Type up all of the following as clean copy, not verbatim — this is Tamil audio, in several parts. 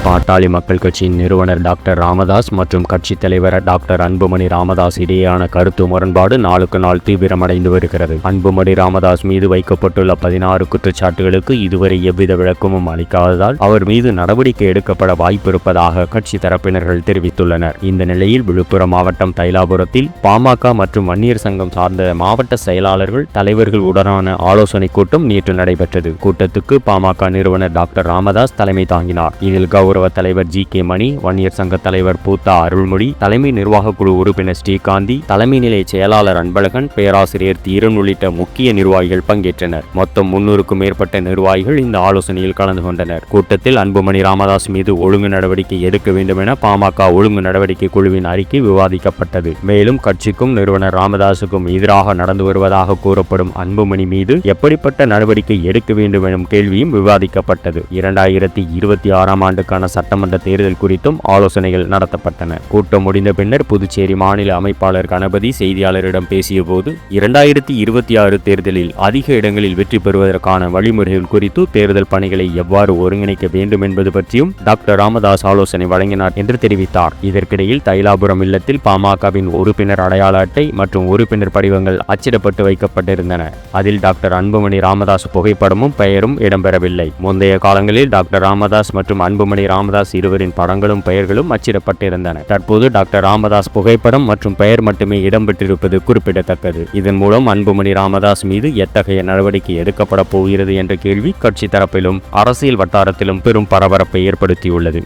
பாட்டாளி மக்கள் கட்சியின் நிறுவனர் டாக்டர் ராமதாஸ் மற்றும் கட்சித் தலைவர் டாக்டர் அன்புமணி ராமதாஸ் இடையேயான கருத்து முரண்பாடு நாளுக்கு நாள் தீவிரமடைந்து வருகிறது. அன்புமணி ராமதாஸ் மீது வைக்கப்பட்டுள்ள 16 குற்றச்சாட்டுகளுக்கு இதுவரை எவ்வித விளக்கமும் அளிக்காததால் அவர் மீது நடவடிக்கை எடுக்கப்பட வாய்ப்பிருப்பதாக கட்சி தரப்பினர்கள் தெரிவித்துள்ளனர். இந்த நிலையில் விழுப்புரம் மாவட்டம் தைலாபுரத்தில் பாமக மற்றும் வன்னியர் சங்கம் சார்ந்த மாவட்ட செயலாளர்கள் தலைவர்கள் உடனான ஆலோசனை கூட்டம் நேற்று நடைபெற்றது. கூட்டத்துக்கு பாமக நிறுவனர் டாக்டர் ராமதாஸ் தலைமை தாங்கினார். இதில் கௌரவ தலைவர் ஜி.கே. மணி, வன்னியர் சங்க தலைவர் பூத்தா அருள்மொழி, தலைமை நிர்வாக குழு உறுப்பினர் ஸ்ரீகாந்தி, தலைமை நிலைய செயலாளர் அன்பழகன், பேராசிரியர் தீரன் உள்ளிட்ட முக்கிய நிர்வாகிகள் பங்கேற்றனர். மொத்தம் 300க்கும் மேற்பட்ட நிர்வாகிகள் இந்த ஆலோசனையில் கலந்து கொண்டனர். கூட்டத்தில் அன்புமணி ராமதாஸ் மீது ஒழுங்கு நடவடிக்கை எடுக்க வேண்டும் என பாமக ஒழுங்கு நடவடிக்கை குழுவின் அறிக்கை விவாதிக்கப்பட்டது. மேலும் கட்சிக்கும் நிறுவனர் ராமதாசுக்கும் எதிராக நடந்து வருவதாக கூறப்படும் அன்புமணி மீது எப்படிப்பட்ட நடவடிக்கை எடுக்க வேண்டும் எனும் கேள்வியும் விவாதிக்கப்பட்டது. 2026ஆம் ஆண்டுக்கான சட்டமன்ற தேர்தல் குறித்தும் ஆலோசனைகள் நடத்தப்பட்டன. கூட்டம் முடிந்த பின்னர் புதுச்சேரி மாநில அமைப்பாளர் கணபதி செய்தியாளரிடம் பேசியபோது 2026 தேர்தலில் அதிக இடங்களில் வெற்றி பெறுவதற்கான வழிமுறைகள் குறித்து தேர்தல் பணிகளை எவ்வாறு ஒருங்கிணைக்க வேண்டும் என்பது பற்றியும் டாக்டர் ராமதாஸ் ஆலோசனை வழங்கினார் என்று தெரிவித்தார். இதற்கிடையில் தைலாபுரம் இல்லத்தில் பாமகவின் உறுப்பினர் அடையாள அட்டை மற்றும் உறுப்பினர் படிவங்கள் அச்சிடப்பட்டு வைக்கப்பட்டிருந்தன. அதில் டாக்டர் அன்புமணி ராமதாஸ் புகைப்படமும் பெயரும் இடம்பெறவில்லை. முந்தைய காலங்களில் டாக்டர் ராமதாஸ் மற்றும் அன்புமணி ராமதாஸ் இருவரின் படங்களும் பெயர்களும் அச்சிடப்பட்டிருந்தன. தற்போது டாக்டர் ராமதாஸ் புகைப்படம் மற்றும் பெயர் மட்டுமே இடம்பெற்றிருப்பது குறிப்பிடத்தக்கது. இதன் மூலம் அன்புமணி ராமதாஸ் மீது எத்தகைய நடவடிக்கை எடுக்கப்பட போகிறது என்ற கேள்வி கட்சி தரப்பிலும் அரசியல் வட்டாரத்திலும் பெரும் பரபரப்பை ஏற்படுத்தியுள்ளது.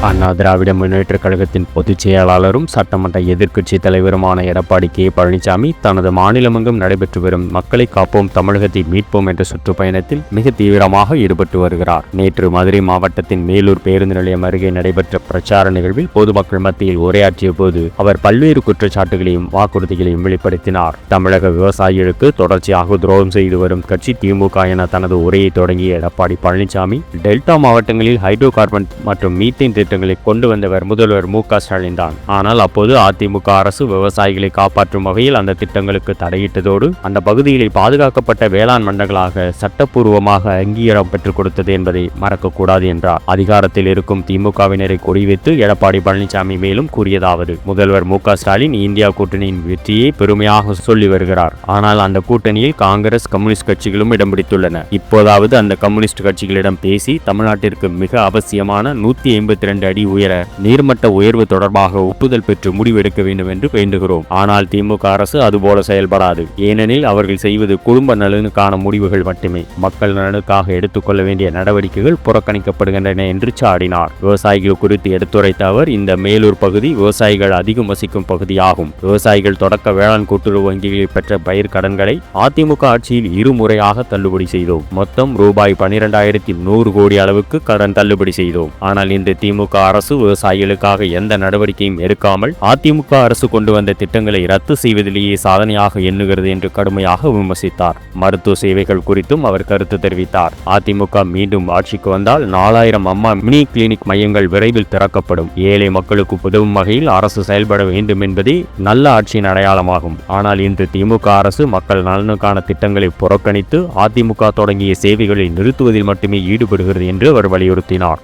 அண்ணா திராவிட முன்னேற்ற கழகத்தின் பொதுச் செயலாளரும் சட்டமன்ற எதிர்க்கட்சி தலைவருமான எடப்பாடி கே. பழனிசாமி தனது மாநிலமெங்கும் நடைபெற்று வரும் மக்களை காப்போம் தமிழகத்தை மீட்போம் என்ற சுற்றுப்பயணத்தில் மிக தீவிரமாக ஈடுபட்டு வருகிறார். நேற்று மதுரை மாவட்டத்தின் மேலூர் பேருந்து நிலையம் அருகே நடைபெற்ற பிரச்சார நிகழ்வில் பொதுமக்கள் மத்தியில் உரையாற்றிய போது அவர் பல்வேறு குற்றச்சாட்டுகளையும் வாக்குறுதிகளையும் வெளிப்படுத்தினார். தமிழக விவசாயிகளுக்கு தொடர்ச்சியாக துரோகம் செய்து வரும் கட்சி திமுக என தனது உரையை தொடங்கிய எடப்பாடி பழனிசாமி டெல்டா மாவட்டங்களில் ஹைட்ரோ கார்பன் மற்றும் மீத்தேன் திட்டங்களை கொண்டு வந்தவர் முதல்வர் மு.க. ஸ்டாலின் தான். ஆனால் அப்போது அதிமுக அரசு விவசாயிகளை காப்பாற்றும் வகையில் அந்த திட்டங்களுக்கு தடையிட்டதோடு அந்த பகுதிகளை பாதுகாக்கப்பட்ட வேளாண் மண்டலங்களாக சட்டப்பூர்வமாக அங்கீகாரம் பெற்றுக் கொடுத்தது என்பதை மறக்கக்கூடாது என்றார். அதிகாரத்தில் இருக்கும் திமுகவினரை குறிவைத்து எடப்பாடி பழனிசாமி மேலும் கூறியதாவது: முதல்வர் மு.க. ஸ்டாலின் இந்தியா கூட்டணியின் வெற்றியை பெருமையாக சொல்லி வருகிறார். ஆனால் அந்த கூட்டணியில் காங்கிரஸ், கம்யூனிஸ்ட் கட்சிகளும் இடம் பிடித்துள்ளன. இப்போதாவது அந்த கம்யூனிஸ்ட் கட்சிகளிடம் பேசி தமிழ்நாட்டிற்கு மிக அவசியமான 182 அடி உயர நீர்மட்ட உயர்வு தொடர்பாக ஒப்புதல் பெற்று முடிவெடுக்க வேண்டும் என்று வேண்டுகிறோம். ஆனால் திமுக அரசு அதுபோல செயல்படாது. ஏனெனில் அவர்கள் செய்வது குடும்ப நலனுக்கான முடிவுகள் மட்டுமே. மக்கள் நலனுக்காக எடுத்துக்கொள்ள வேண்டிய நடவடிக்கைகள் புறக்கணிக்கப்படுகின்றன என்று சாடினார். விவசாயிகள் குறித்து எடுத்துரைத்த அவர், இந்த மேலூர் பகுதி விவசாயிகள் அதிகம் வசிக்கும் பகுதியாகும். விவசாயிகள் தொடக்க வேளாண் கூட்டுறவு வங்கிகளில் பெற்ற பயிர் கடன்களை அதிமுக ஆட்சியில் இருமுறையாக தள்ளுபடி செய்தோம். மொத்தம் ரூபாய் 12,100 கோடி அளவுக்கு கடன் தள்ளுபடி செய்தோம். ஆனால் இந்த திமுக அரசு விவசாயிகளுக்காக எந்த நடவடிக்கையும் எடுக்காமல் அதிமுக அரசு கொண்டு வந்த திட்டங்களை ரத்து செய்வதிலேயே சாதனையாக எண்ணுகிறது என்று கடுமையாக விமர்சித்தார். மருத்துவ சேவைகள் குறித்தும் அவர் கருத்து தெரிவித்தார். அதிமுக மீண்டும் ஆட்சிக்கு வந்தால் 4000 அம்மா மினி கிளினிக் மையங்கள் விரைவில் திறக்கப்படும். ஏழை மக்களுக்கு உதவும் வகையில் அரசு செயல்பட வேண்டும் என்பதே நல்ல ஆட்சியின் அடையாளமாகும். ஆனால் இன்று திமுக அரசு மக்கள் நலனுக்கான திட்டங்களை புறக்கணித்து அதிமுக தொடங்கிய சேவைகளை நிறுத்துவதில் மட்டுமே ஈடுபடுகிறது என்று அவர் வலியுறுத்தினார்.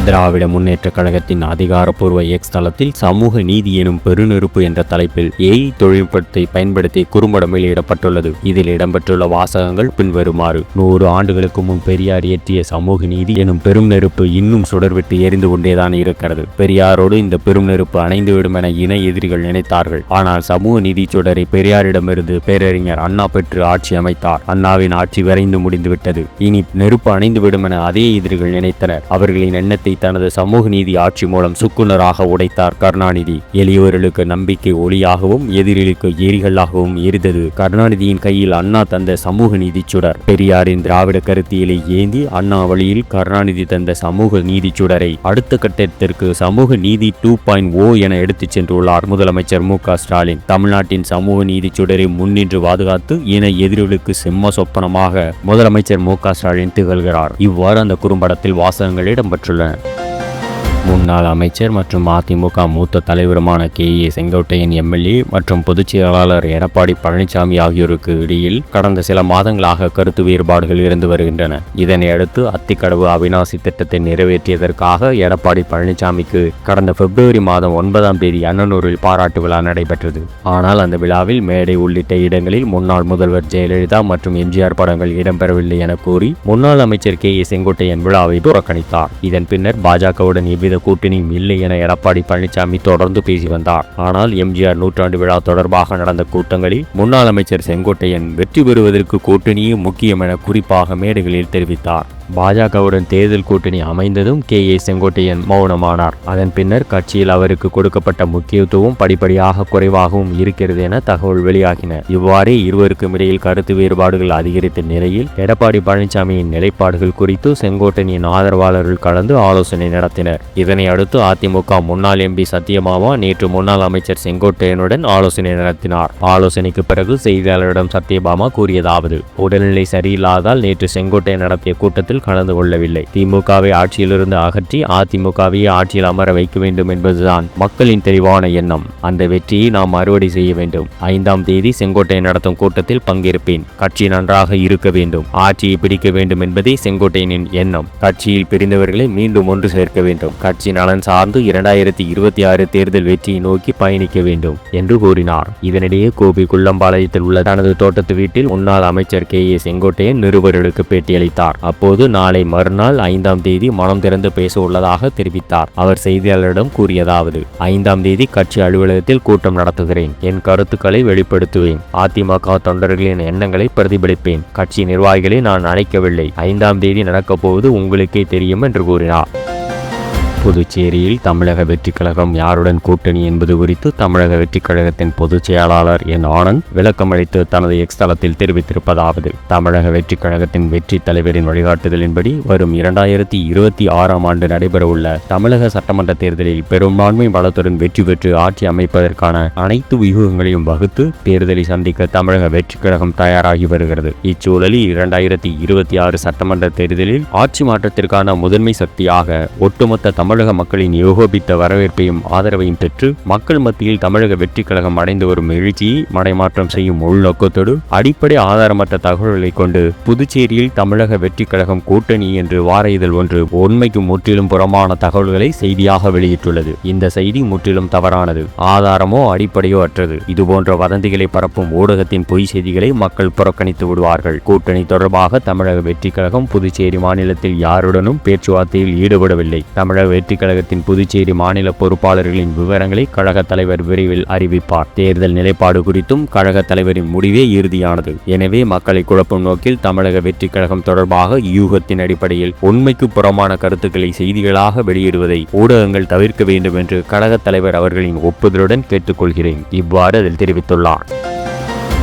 திராவிட முன்னேற்ற கழகத்தின் அதிகாரப்பூர்வ எக்ஸ் தளத்தில் சமூக நீதி எனும் பெருநெருப்பு என்ற தலைப்பில் ஏஐ தொழில்நுட்பத்தை பயன்படுத்தி குறும்படம் வெளியிடப்பட்டுள்ளது. இதில் இடம்பெற்றுள்ள வாசகங்கள் பின்வருமாறு: 100 ஆண்டுகளுக்கு முன் பெரியார் இயற்றிய சமூக நீதி எனும் பெரும் நெருப்பு இன்னும் சுடர்விட்டு எரிந்து கொண்டேதான் இருக்கிறது. பெரியாரோடு இந்த பெரும் நெருப்பு அணைந்துவிடும் என இணை எதிரிகள் நினைத்தார்கள். ஆனால் சமூக நீதி சுடரை பெரியாரிடமிருந்து பேரறிஞர் அண்ணா பெற்று ஆட்சி அமைத்தார். அண்ணாவின் ஆட்சி விரைந்து முடிந்துவிட்டது. இனி நெருப்பு அணைந்துவிடும் என அதே எதிரிகள் நினைத்தனர். அவர்களின் எண்ணத்தை தனது சமூக நீதி ஆட்சி மூலம் சுக்குநராக உடைத்தார் கருணாநிதி. எளியவர்களுக்கு நம்பிக்கை ஒளியாகவும் எதிரிகளுக்கு எரிகளாகவும் எரிந்தது கருணாநிதியின் கையில் அண்ணா தந்த சமூக நீதி சுடர். பெரியாரின் திராவிட கருத்தியலை ஏந்தி அண்ணா வழியில் கருணாநிதி தந்த சமூக நீதி சுடரை அடுத்த கட்டத்திற்கு சமூக நீதி 2.0 என எடுத்துச் சென்றுள்ளார் முதலமைச்சர் மு.க. ஸ்டாலின். தமிழ்நாட்டின் சமூக நீதி சுடரை முன்னின்று பாதுகாத்து இன எதிரிகளுக்கு சிம்ம சொப்பனமாக முதலமைச்சர் மு.க. ஸ்டாலின் திகழ்கிறார். இவ்வாறு அந்த குறும்படத்தில் வாசகங்கள் இடம்பெற்றுள்ளன. முன்னாள் அமைச்சர் மற்றும் அதிமுக மூத்த தலைவருமான KA செங்கோட்டையன் MLA மற்றும் பொதுச் செயலாளர் எடப்பாடி பழனிசாமி ஆகியோருக்கு இடையில் கடந்த சில மாதங்களாக கருத்து வேறுபாடுகள் இருந்து வருகின்றன. இதனை அடுத்து அத்திக்கடவு அவிநாசி திட்டத்தை நிறைவேற்றியதற்காக எடப்பாடி பழனிசாமிக்கு கடந்த பிப்ரவரி மாதம் 9ஆம் தேதி அண்ணனூரில் பாராட்டு விழா நடைபெற்றது. ஆனால் அந்த விழாவில் மேடை உள்ளிட்ட இடங்களில் முன்னாள் முதல்வர் ஜெயலலிதா மற்றும் எம்ஜிஆர் படங்கள் இடம்பெறவில்லை என கூறி முன்னாள் அமைச்சர் KA செங்கோட்டையன் விழாவை புறக்கணித்தார். இதன் பின்னர் பாஜகவுடன் எவ்வித கூட்டணியும் இல்லை என எடப்பாடி பழனிசாமி தொடர்ந்து பேசி வந்தார். ஆனால் எம்ஜிஆர் நூற்றாண்டு விழா தொடர்பாக நடந்த கூட்டங்களில் முன்னாள் அமைச்சர் செங்கோட்டையன் வெற்றி பெறுவதற்கு கூட்டணியே முக்கியம் என குறிப்பாக மேடைகளில் தெரிவித்தார். பாஜகவுடன் தேர்தல் கூட்டணி அமைந்ததும் KA செங்கோட்டையன் மௌனமானார். அதன் பின்னர் கட்சியில் அவருக்கு கொடுக்கப்பட்ட முக்கியத்துவம் படிப்படியாக குறைவாகவும் இருக்கிறது என தகவல் வெளியாகின. இவ்வாறே இருவருக்கும் இடையில் கருத்து வேறுபாடுகள் அதிகரித்த நிலையில் எடப்பாடி பழனிசாமியின் நிலைப்பாடுகள் குறித்து செங்கோட்டையனின் ஆதரவாளர்கள் கலந்து ஆலோசனை நடத்தினர். இதனை அடுத்து அதிமுக முன்னாள் MP சத்யபாமா நேற்று முன்னாள் அமைச்சர் செங்கோட்டையனுடன் ஆலோசனை நடத்தினார். ஆலோசனைக்கு பிறகு செய்தியாளரிடம் சத்யபாமா கூறியதாவது: உடல்நிலை சரியில்லாதால் நேற்று செங்கோட்டையன் நடத்திய கூட்டத்தில் கலந்து கொள்ளவில்லை. திமுகவை ஆட்சியிலிருந்து அகற்றி அதிமுகவையே ஆட்சியில் அமர வைக்க வேண்டும் என்பதுதான் மக்களின் தெளிவான எண்ணம். அந்த வெற்றியை நாம் அறுவடை செய்ய வேண்டும். 5ஆம் தேதி செங்கோட்டையன் நடத்தும் கூட்டத்தில் பங்கேற்பேன். கட்சி நன்றாக இருக்க வேண்டும், ஆட்சியை பிடிக்க வேண்டும் என்பதே செங்கோட்டையனின் எண்ணம். கட்சியில் பிரிந்தவர்களை மீண்டும் ஒன்று சேர்க்க வேண்டும். கட்சி நலன் சார்ந்து 2026 தேர்தல் வெற்றியை நோக்கி பயணிக்க வேண்டும் என்று கூறினார். இதனிடையே கோபி குள்ளம்பாளையத்தில் உள்ள தனது தோட்டத்து வீட்டில் முன்னாள் அமைச்சர் KA செங்கோட்டையன் நிருபர்களுக்கு பேட்டியளித்தார். அப்போது நாளை மறுநாள் 5ஆம் தேதி மனம் திறந்து பேச உள்ளதாக தெரிவித்தார். அவர் செய்தியாளரிடம் கூறியதாவது: 5ஆம் தேதி கட்சி அலுவலகத்தில் கூட்டம் நடத்துகிறேன். என் கருத்துக்களை வெளிப்படுத்துவேன். அதிமுக தொண்டர்களின் எண்ணங்களை பிரதிபலிப்பேன். கட்சி நிர்வாகிகளை நான் அழைக்கவில்லை. 5ஆம் தேதி நடக்கப் போவது உங்களுக்கே தெரியும் என்று கூறினார். புதுச்சேரியில் தமிழக வெற்றிக் கழகம் யாருடன் கூட்டணி என்பது குறித்து தமிழக வெற்றிக் கழகத்தின் பொதுச் செயலாளர் N. ஆனந்த் விளக்கமளித்து தனது X தளத்தில் தெரிவித்திருப்பதாவது: தமிழக வெற்றிக் கழகத்தின் வெற்றி தலைவரின் வழிகாட்டுதலின்படி வரும் 2026ஆம் ஆண்டு நடைபெறவுள்ள தமிழக சட்டமன்ற தேர்தலில் பெரும்பான்மை பலத்துடன் வெற்றி பெற்று ஆட்சி அமைப்பதற்கான அனைத்து வியூகங்களையும் வகுத்து தேர்தலை சந்திக்க தமிழக வெற்றிக் கழகம் தயாராகி வருகிறது. இச்சூழலில் 2026 சட்டமன்ற தேர்தலில் ஆட்சி மாற்றத்திற்கான முதன்மை சக்தியாக ஒட்டுமொத்த தமிழக மக்களின் ஏகோபித்த வரவேற்பையும் ஆதரவையும் பெற்று மக்கள் மத்தியில் தமிழக வெற்றிக் கழகம் அடைந்து வரும் எழுச்சியை மடைமாற்றம் செய்யும் உள்நோக்கத்தோடு அடிப்படை ஆதாரமற்ற தகவல்களை கொண்டு புதுச்சேரியில் தமிழக வெற்றிக் கழகம் கூட்டணி என்று வார இதழ் ஒன்று உண்மைக்கு முற்றிலும் புறமான தகவல்களை செய்தியாக வெளியிட்டுள்ளது. இந்த செய்தி முற்றிலும் தவறானது, ஆதாரமோ அடிப்படையோ அற்றது. இதுபோன்ற வதந்திகளை பரப்பும் ஊடகத்தின் பொய் செய்திகளை மக்கள் புறக்கணித்து விடுவார்கள். கூட்டணி தொடர்பாக தமிழக வெற்றிக் கழகம் புதுச்சேரி மாநிலத்தில் யாருடனும் பேச்சுவார்த்தையில் ஈடுபடவில்லை. தமிழக வெற்றிக் கழகத்தின் புதுச்சேரி மாநில பொறுப்பாளர்களின் விவரங்களை கழக தலைவர் விரைவில் அறிவிப்பார். தேர்தல் நிலைப்பாடு குறித்தும் கழக தலைவரின் முடிவே இறுதியானது. எனவே மக்களை குழப்பும் நோக்கில் தமிழக வெற்றிக் கழகம் தொடர்பாக யூகத்தின் அடிப்படையில் உண்மைக்கு புறமான கருத்துக்களை செய்திகளாக வெளியிடுவதை ஊடகங்கள் தவிர்க்க வேண்டும் என்று கழக தலைவர் அவர்களின் ஒப்புதலுடன் கேட்டுக்கொள்கிறேன். இவ்வாறு அதில் தெரிவித்துள்ளார்.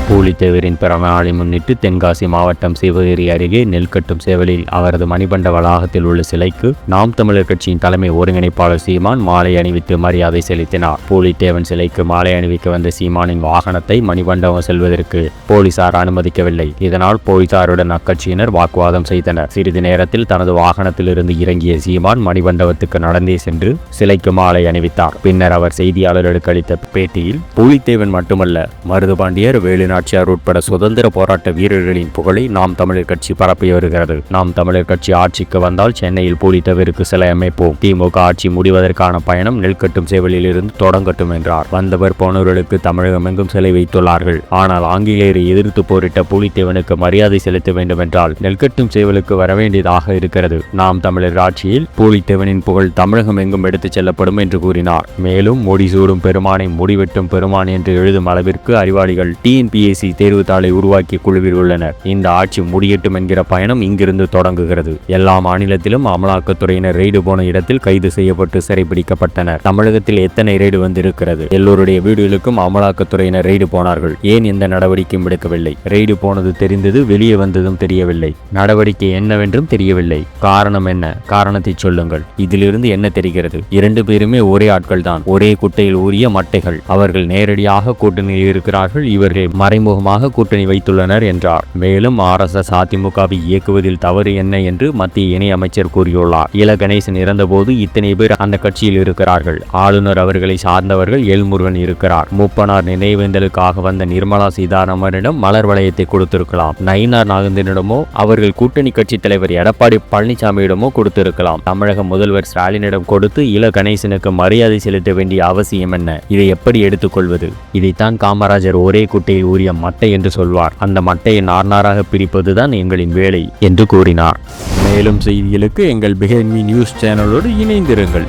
பூலித்தேவரின் பிறந்த நாளை முன்னிட்டு தென்காசி மாவட்டம் சிவகிரி அருகே நெல்கட்டும் சேவலில் அவரது மணிமண்ட வளாகத்தில் உள்ள சிலைக்கு நாம் தமிழர் கட்சியின் தலைமை ஒருங்கிணைப்பாளர் சீமான் மாலை அணிவித்து மரியாதை செலுத்தினார். பூலித்தேவன் சிலைக்கு மாலை அணிவிக்க வந்த சீமானின் வாகனத்தை மணிமண்டபம் செல்வதற்கு போலீசார் அனுமதிக்கவில்லை. இதனால் போலீசாருடன் அக்கட்சியினர் வாக்குவாதம் செய்தனர். சிறிது நேரத்தில் தனது வாகனத்தில் இருந்து இறங்கிய சீமான் மணிமண்டபத்துக்கு நடந்தே சென்று சிலைக்கு மாலை அணிவித்தார். பின்னர் அவர் செய்தியாளர்களுக்கு அளித்த பேட்டியில் பூலித்தேவன் மட்டுமல்ல, மருதுபாண்டியர், வேலு நாச்சியார் உட்பட சுதந்திர போராட்ட வீரர்களின் புகழை நாம் தமிழர் கட்சி பரப்பி வருகிறது. நாம் தமிழர் கட்சி ஆட்சிக்கு வந்தால் சென்னையில் பூலித்தேவருக்கு சிலை அமைப்போம். திமுக ஆட்சி முடிவதற்கான பயணம் நெல்கட்டும் சேவலில் இருந்து தொடங்கட்டும் என்றார். வந்தவர் போனவர்களுக்கு தமிழகமெங்கும் சிலை வைத்துள்ளார்கள். ஆனால் ஆங்கிலேயரை எதிர்த்து போரிட்ட பூலித்தேவனுக்கு மரியாதை செலுத்த வேண்டும் என்றால் நெல்கட்டும் சேவலுக்கு வரவேண்டியதாக இருக்கிறது. நாம் தமிழர் ஆட்சியில் பூலித்தேவனின் புகழ் தமிழகம் எங்கும் எடுத்துச் செல்லப்படும் என்று கூறினார். மேலும் முடிசூடும் பெருமானை முடிவெட்டும் பெருமான் என்று எழுதும் அளவிற்கு அறிவாளிகள் TNPSC தேர்வு தாளை உருவாக்கிய குழுவில் உள்ளனர். இந்த ஆட்சி முடியட்டும் என்கிற பயணம் இங்கிருந்து தொடங்குகிறது. எல்லா மாநிலத்திலும் அமலாக்கத்துறையினர் ரெய்டு போன இடத்தில் கைது செய்யப்பட்டு சிறைபிடிக்கப்பட்டனர். தமிழகத்தில் எத்தனை ரெய்டு வந்திருக்கிறது? எல்லோருடைய வீடுகளுக்கும் அமலாக்கத்துறையினர் ரெய்டு போனார்கள். ஏன் எந்த நடவடிக்கையும் எடுக்கவில்லை? ரெய்டு போனது தெரிந்தது, வெளியே வந்ததும் தெரியவில்லை. நடவடிக்கை என்னவென்றும் தெரியவில்லை. காரணம் என்ன? காரணத்தை சொல்லுங்கள். இதிலிருந்து என்ன தெரிகிறது? 2 பேருமே ஒரே ஆட்கள் தான், ஒரே குட்டையில் ஊறிய மட்டைகள். அவர்கள் நேரடியாக கூட்டணியில் இருக்கிறார்கள். இவர்கள் மறைமுகமாக கூட்டணி வைத்துள்ளனர் என்றார். மேலும் RSS அதிமுகவை இயக்குவதில் தவறு என்ன என்று மத்திய இணை அமைச்சர் கூறியுள்ளார். இல கணேசன் இறந்தபோது இத்தனை பேர் அந்த கட்சியில் இருக்கிறார்கள். ஆளுநர் அவர்களை சார்ந்தவர்கள் எல்முருகன் இருக்கிறார். மூப்பனார் நினைவேந்தலுக்காக வந்த நிர்மலா சீதாராமனிடம் மலர் வளையத்தை கொடுத்திருக்கலாம். நயினார் நாகேந்திரனிடமோ அவர்கள் கூட்டணி கட்சி தலைவர் எடப்பாடி பழனிசாமியிடமோ கொடுத்திருக்கலாம். தமிழக முதல்வர் ஸ்டாலினிடம் கொடுத்து இல கணேசனுக்கு மரியாதை செலுத்த வேண்டிய அவசியம் என்ன? இதை எப்படி எடுத்துக்கொள்வது? இதைத்தான் காமராஜர் ஒரே குட்டையில் ஊறிய மட்டை என்று சொல்வார். அந்த மட்டையை நார்நாராக பிரிப்பதுதான் எங்களின் வேலை என்று கூறினார். மேலும் செய்திகளுக்கு எங்கள் பிஹைண்ட் மீ நியூஸ் சேனலோடு இணைந்திருங்கள்.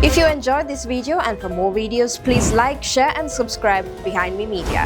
If you enjoyed this video and for more videos, please like, share and subscribe Behind Me Media.